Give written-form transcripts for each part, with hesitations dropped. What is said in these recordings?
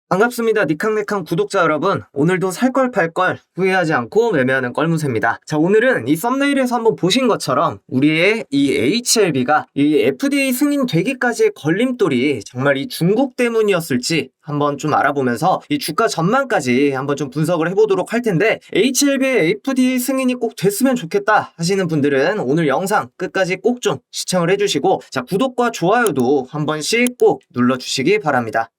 반갑습니다. 니캉네캉 구독자 여러분. 오늘도 살 걸 팔 걸 후회하지 않고 매매하는 껄무새입니다. 자, 오늘은 이 썸네일에서 한번 보신 것처럼 우리의 이 HLB가 이 FDA 승인 되기까지의 걸림돌이 정말 이 중국 때문이었을지 한번 좀 알아보면서 이 주가 전망까지 한번 좀 분석을 해보도록 할 텐데, HLB의 FDA 승인이 꼭 됐으면 좋겠다 하시는 분들은 오늘 영상 끝까지 꼭 좀 시청을 해주시고, 자, 구독과 좋아요도 한 번씩 꼭 눌러주시기 바랍니다.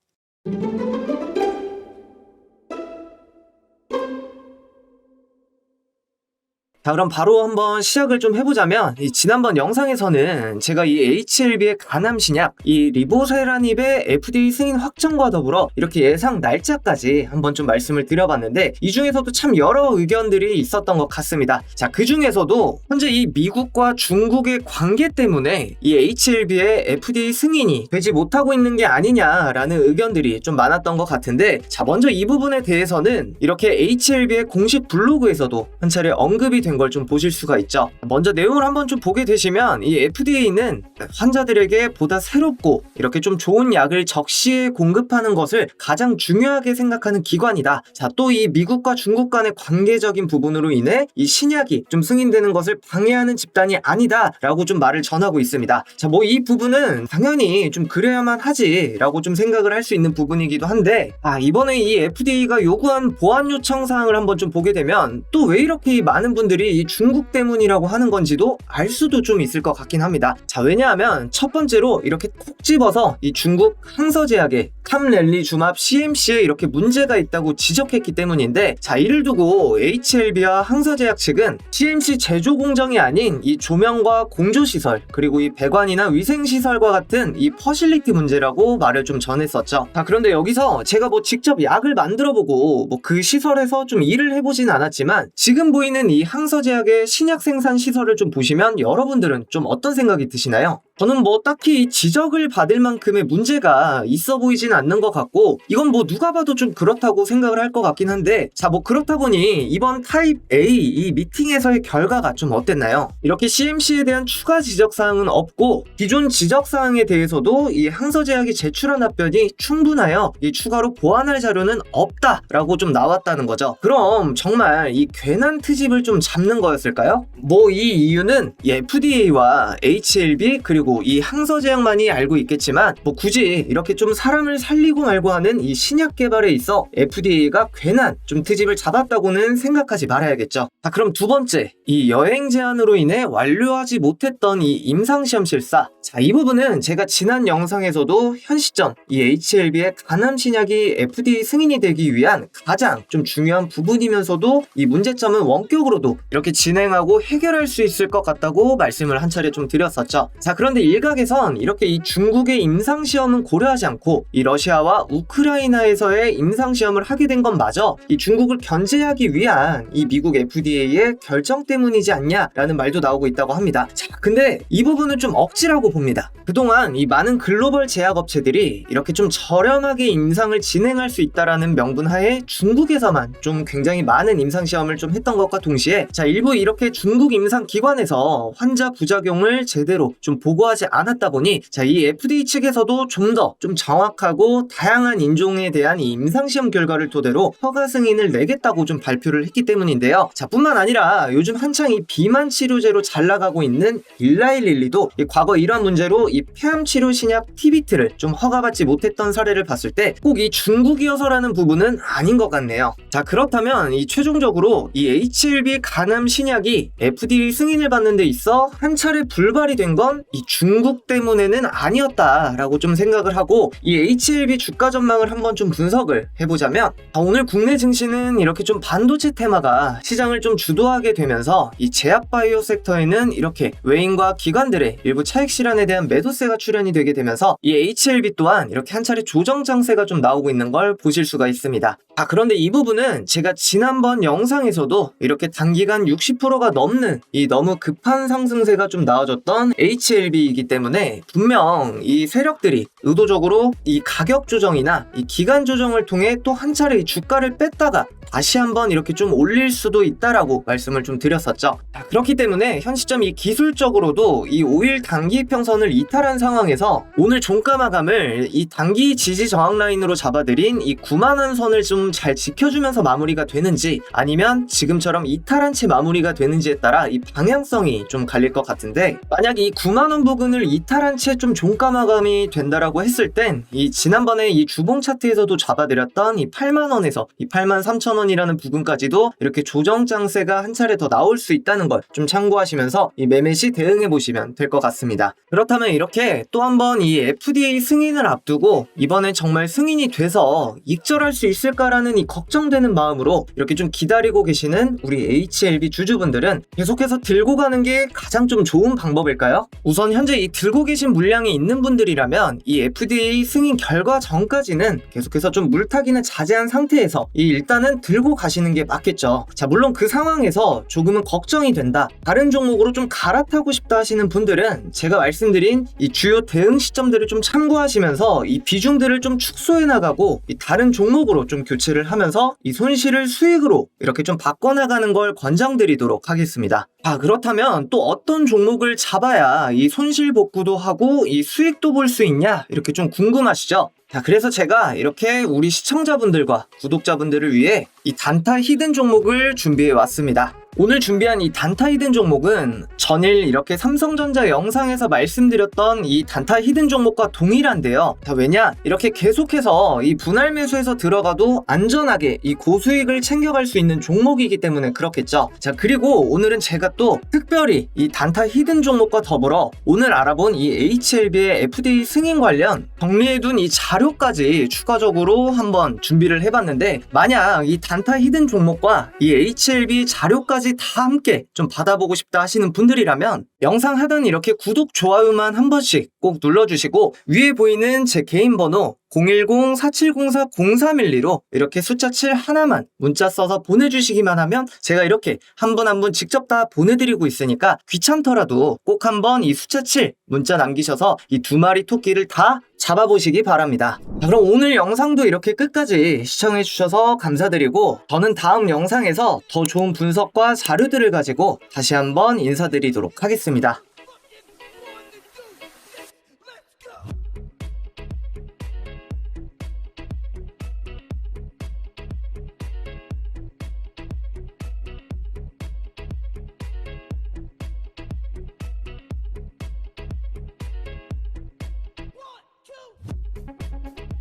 자, 그럼 바로 한번 시작을 좀 해보자면, 지난번 영상에서는 제가 이 HLB의 간암 신약, 이 리보세라닙의 FDA 승인 확정과 더불어 이렇게 예상 날짜까지 한번 좀 말씀을 드려봤는데, 이 중에서도 참 여러 의견들이 있었던 것 같습니다. 자, 그 중에서도 현재 이 미국과 중국의 관계 때문에 이 HLB의 FDA 승인이 되지 못하고 있는 게 아니냐라는 의견들이 좀 많았던 것 같은데, 자, 먼저 이 부분에 대해서는 이렇게 HLB의 공식 블로그에서도 한 차례 언급이 된 걸 좀 보실 수가 있죠. 먼저 내용을 한번 좀 보게 되시면, 이 FDA는 환자들에게 보다 새롭고 이렇게 좀 좋은 약을 적시에 공급하는 것을 가장 중요하게 생각하는 기관이다. 자, 또 이 미국과 중국 간의 관계적인 부분으로 인해 이 신약이 좀 승인되는 것을 방해하는 집단이 아니다 라고 좀 말을 전하고 있습니다. 자, 뭐 이 부분은 당연히 좀 그래야만 하지 라고 좀 생각을 할 수 있는 부분이기도 한데, 이번에 이 FDA가 요구한 보안 요청 사항을 한번 좀 보게 되면 또 왜 이렇게 많은 분들이 이 중국 때문이라고 하는 건지도 알 수도 좀 있을 것 같긴 합니다. 자, 왜냐하면 첫 번째로 이렇게 콕 집어서 이 중국 항서제약의 캄렐리주맙 CMC에 이렇게 문제가 있다고 지적했기 때문인데, 자, 이를 두고 HLB와 항서제약 측은 CMC 제조 공정이 아닌 이 조명과 공조시설, 그리고 이 배관이나 위생시설과 같은 이 퍼실리티 문제라고 말을 좀 전했었죠. 자, 그런데 여기서 제가 뭐 직접 약을 만들어보고 뭐 그 시설에서 좀 일을 해보진 않았지만, 지금 보이는 이 항서제약의 신약 생산 시설을 좀 보시면 여러분들은 좀 어떤 생각이 드시나요? 저는 뭐 딱히 지적을 받을 만큼의 문제가 있어 보이진 않는 것 같고, 이건 뭐 누가 봐도 좀 그렇다고 생각을 할 것 같긴 한데, 자, 뭐 그렇다 보니 이번 타입 A 이 미팅에서의 결과가 좀 어땠나요? 이렇게 CMC에 대한 추가 지적사항은 없고, 기존 지적사항에 대해서도 이 항서제약이 제출한 답변이 충분하여 이 추가로 보완할 자료는 없다라고 좀 나왔다는 거죠. 그럼 정말 이 괜한 트집을 좀 잡는 거였을까요? 뭐 이 이유는 이 FDA와 HLB 그리고 이 항서제약만이 알고 있겠지만, 뭐 굳이 이렇게 좀 사람을 살리고 말고 하는 이 신약 개발에 있어 FDA가 괜한 좀 트집을 잡았다고는 생각하지 말아야겠죠. 자, 그럼 두 번째, 이 여행 제한으로 인해 완료하지 못했던 이 임상시험 실사. 자, 이 부분은 제가 지난 영상에서도 현 시점 이 HLB의 간암 신약이 FDA 승인이 되기 위한 가장 좀 중요한 부분이면서도 이 문제점은 원격으로도 이렇게 진행하고 해결할 수 있을 것 같다고 말씀을 한 차례 좀 드렸었죠. 자, 그런데 일각에선 이렇게 이 중국의 임상시험은 고려하지 않고 이 러시아와 우크라이나에서의 임상시험을 하게 된 것마저 이 중국을 견제하기 위한 이 미국 FDA의 결정 때문이지 않냐라는 말도 나오고 있다고 합니다. 자, 근데 이 부분은 좀 억지라고 봅니다. 그동안 이 많은 글로벌 제약업체들이 이렇게 좀 저렴하게 임상을 진행할 수 있다라는 명분 하에 중국에서만 좀 굉장히 많은 임상시험을 좀 했던 것과 동시에, 자, 일부 이렇게 중국 임상기관에서 환자 부작용을 제대로 좀 보고하지 않았다 보니, 자, 이 FDA 측에서도 좀 더 좀 정확하고 다양한 인종에 대한 이 임상시험 결과를 토대로 허가 승인을 내겠다고 좀 발표를 했기 때문인데요. 자, 뿐만 아니라 요즘 한창 이 비만 치료제로 잘 나가고 있는 일라이릴리도 이 과거 이러한 문제로 이 폐암 치료 신약 티비트를 좀 허가받지 못했던 사례를 봤을 때 꼭 이 중국이어서라는 부분은 아닌 것 같네요. 자, 그렇다면 이 최종적으로 이 HLB 간암 신약이 FDA 승인을 받는 데 있어 한 차례 불발이 된 건 이 중국 때문에는 아니었다라고 좀 생각을 하고, 이 HLB 주가 전망을 한번 좀 분석을 해보자면, 오늘 국내 증시는 이렇게 좀 반도체 테마가 시장을 좀 주도하게 되면서 이 제약바이오 섹터에는 이렇게 외인과 기관들의 일부 차익 실현에 대한 매도세가 출현이 되게 되면서 이 HLB 또한 이렇게 한 차례 조정 장세가 좀 나오고 있는 걸 보실 수가 있습니다. 그런데 이 부분은 제가 지난번 영상에서도 이렇게 단기간 60%가 넘는 이 너무 급한 상승세가 좀 나와줬던 HLB HLB이기 때문에 분명 이 세력들이 의도적으로 이 가격 조정이나 이 기간 조정을 통해 또 한 차례 이 주가를 뺐다가 다시 한번 이렇게 좀 올릴 수도 있다라고 말씀을 좀 드렸었죠. 자, 그렇기 때문에 현 시점 이 기술적으로도 이 5일 단기 이평선을 이탈한 상황에서 오늘 종가 마감을 이 단기 지지 저항 라인으로 잡아들인 이 9만원 선을 좀 잘 지켜주면서 마무리가 되는지 아니면 지금처럼 이탈한 채 마무리가 되는지에 따라 이 방향성이 좀 갈릴 것 같은데, 만약 이 9만원 부근을 이탈한 채 좀 종가 마감이 된다라고 했을 땐 이 지난번에 이 주봉 차트에서도 잡아드렸던 이 8만원에서 이 83,000원이라는 부분까지도 이렇게 조정 장세가 한 차례 더 나올 수 있다는 걸 좀 참고하시면서 이 매매 시 대응해 보시면 될 것 같습니다. 그렇다면 이렇게 또 한번 이 FDA 승인을 앞두고 이번엔 정말 승인이 돼서 익절할 수 있을까라는 이 걱정되는 마음으로 이렇게 좀 기다리고 계시는 우리 HLB 주주분들은 계속해서 들고 가는 게 가장 좀 좋은 방법일까요? 우선 현재 이 들고 계신 물량이 있는 분들이라면 이 FDA 승인 결과 전까지는 계속해서 좀 물타기는 자제한 상태에서 일단은 들고 가시는 게 맞겠죠. 자, 물론 그 상황에서 조금은 걱정이 된다, 다른 종목으로 좀 갈아타고 싶다 하시는 분들은 제가 말씀드린 이 주요 대응 시점들을 좀 참고하시면서 이 비중들을 좀 축소해 나가고 이 다른 종목으로 좀 교체를 하면서 이 손실을 수익으로 이렇게 좀 바꿔나가는 걸 권장드리도록 하겠습니다. 자, 그렇다면 또 어떤 종목을 잡아야 이 손실 복구도 하고 이 수익도 볼 수 있냐, 이렇게 좀 궁금하시죠? 자, 그래서 제가 이렇게 우리 시청자분들과 구독자분들을 위해 이 단타 히든 종목을 준비해 왔습니다. 오늘 준비한 이 단타 히든 종목은 전일 이렇게 삼성전자 영상에서 말씀드렸던 이 단타 히든 종목과 동일한데요. 자, 왜냐? 이렇게 계속해서 이 분할 매수에서 들어가도 안전하게 이 고수익을 챙겨갈 수 있는 종목이기 때문에 그렇겠죠. 자, 그리고 오늘은 제가 또 특별히 이 단타 히든 종목과 더불어 오늘 알아본 이 HLB의 FDA 승인 관련 정리해둔 이 자료까지 추가적으로 한번 준비를 해봤는데, 만약 이 단타 히든 종목과 이 HLB 자료까지 다 함께 좀 받아보고 싶다 하시는 분들이라면 영상 하단 이렇게 구독, 좋아요만 한 번씩 꼭 눌러주시고 위에 보이는 제 개인 번호 010-4704-0312로 이렇게 숫자 7 하나만 문자 써서 보내주시기만 하면 제가 이렇게 한 분 한 분 직접 다 보내드리고 있으니까 귀찮더라도 꼭 한번 이 숫자 7 문자 남기셔서 이 두 마리 토끼를 다 잡아보시기 바랍니다. 자, 그럼 오늘 영상도 이렇게 끝까지 시청해주셔서 감사드리고 저는 다음 영상에서 더 좋은 분석과 자료들을 가지고 다시 한번 인사드리도록 하겠습니다.